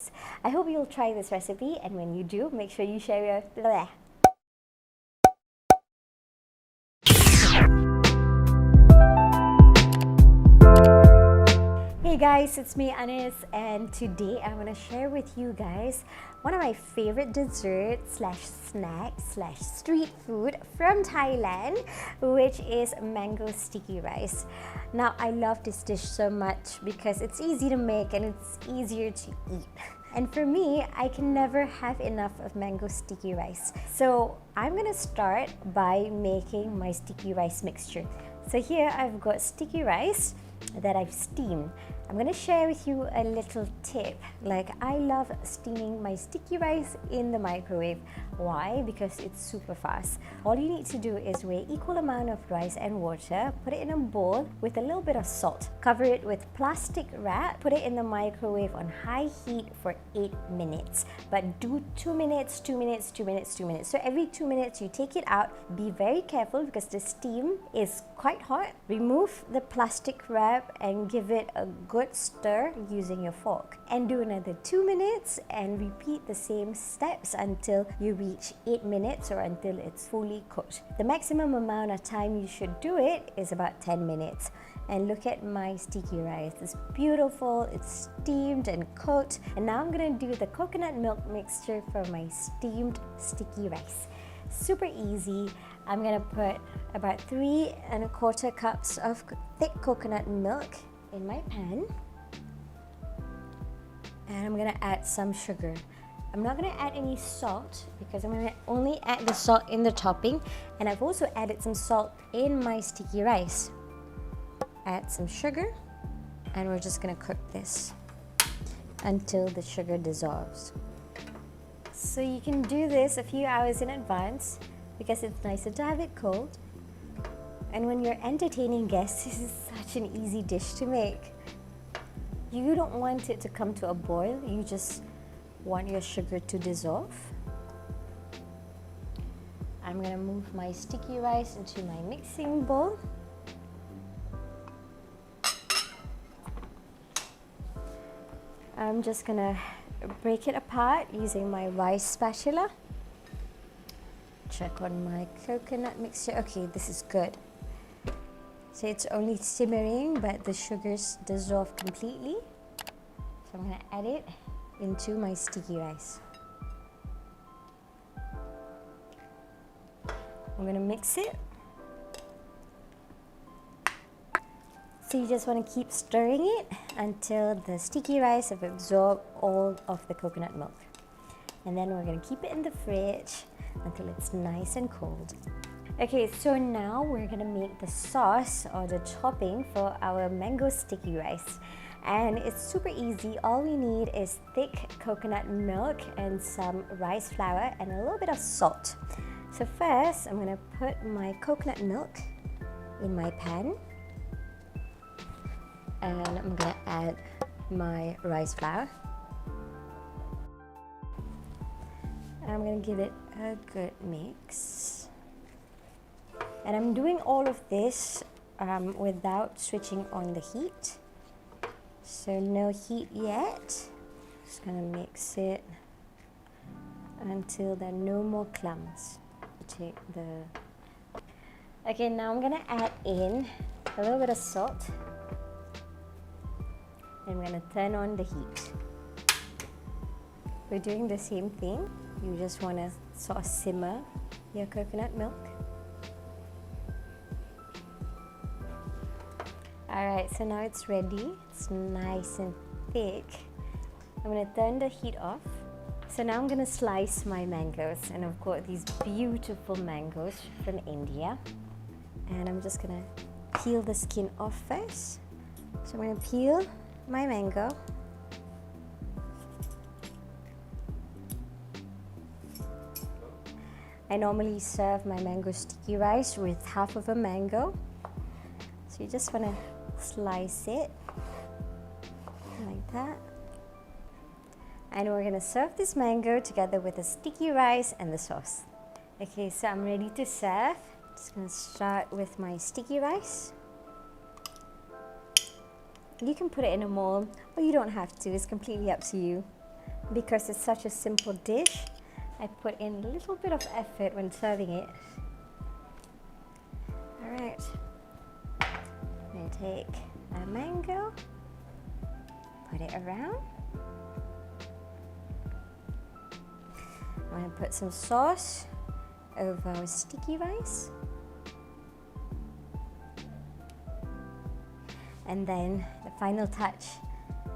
rice. I hope you'll try this recipe, and when you do, make sure you share your bleh. Hey guys, it's me Anis, and today I want to share with you guys one of my favorite desserts slash snacks slash street food from Thailand, which is mango sticky rice. Now I love this dish so much because it's easy to make and it's easier to eat. And for me, I can never have enough of mango sticky rice. So I'm gonna start by making my sticky rice mixture. So here I've got sticky rice that I've steamed. I'm gonna share with you a little tip. Like, I love steaming my sticky rice in the microwave. Why? Because it's super fast. All you need to do is weigh equal amount of rice and water, put it in a bowl with a little bit of salt, cover it with plastic wrap, put it in the microwave on high heat for 8 minutes. But do 2 minutes, 2 minutes, 2 minutes, 2 minutes. So every 2 minutes you take it out. Be very careful because the steam is quite hot. Remove the plastic wrap and give it a good stir using your fork. And do another 2 minutes and repeat the same steps until you reach 8 minutes or until it's fully cooked. The maximum amount of time you should do it is about 10 minutes. And look at my sticky rice. It's beautiful, it's steamed and cooked. And now I'm gonna do the coconut milk mixture for my steamed sticky rice. Super easy. I'm gonna put about 3 1/4 cups of thick coconut milk in my pan. And I'm gonna add some sugar. I'm not gonna add any salt because I'm gonna only add the salt in the topping, and I've also added some salt in my sticky rice. Add some sugar, and we're just gonna cook this until the sugar dissolves. So you can do this a few hours in advance because it's nicer to have it cold. And when you're entertaining guests, this is such an easy dish to make. You don't want it to come to a boil, you just want your sugar to dissolve. I'm gonna move my sticky rice into my mixing bowl. I'm just gonna break it apart using my rice spatula. Check on my coconut mixture. Okay, this is good. So it's only simmering, but the sugars dissolve completely. So I'm gonna add it into my sticky rice. I'm gonna mix it. So you just want to keep stirring it until the sticky rice have absorbed all of the coconut milk. And then we're gonna keep it in the fridge until it's nice and cold. Okay, so now we're gonna make the sauce or the topping for our mango sticky rice. And it's super easy. All we need is thick coconut milk and some rice flour and a little bit of salt. So first, I'm gonna put my coconut milk in my pan. And I'm gonna add my rice flour. And I'm gonna give it a good mix. And I'm doing all of this without switching on the heat. So no heat yet. Just gonna mix it until there are no more clumps. Okay, now I'm gonna add in a little bit of salt. And I'm gonna turn on the heat. We're doing the same thing. You just wanna sort of simmer your coconut milk. Alright, so now it's ready. It's nice and thick. I'm gonna turn the heat off. So now I'm gonna slice my mangoes, and I've got these beautiful mangoes from India. And I'm just gonna peel the skin off first. So I'm gonna peel my mango. I normally serve my mango sticky rice with half of a mango. So you just wanna slice it like that. And we're gonna serve this mango together with the sticky rice and the sauce. Okay, so I'm ready to serve. Just gonna start with my sticky rice. You can put it in a mold, or you don't have to, it's completely up to you. because it's such a simple dish, I put in a little bit of effort when serving it. Alright, I'm going to take a mango, put it around. I'm going to put some sauce over our sticky rice. And then the final touch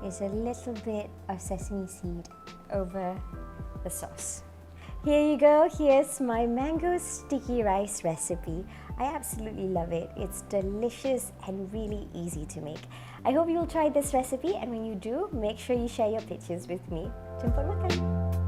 is a little bit of sesame seed over the sauce. Here you go, here's my mango sticky rice recipe. I absolutely love it. It's delicious and really easy to make. I hope you'll try this recipe, and when you do, make sure you share your pictures with me. Jemput makan!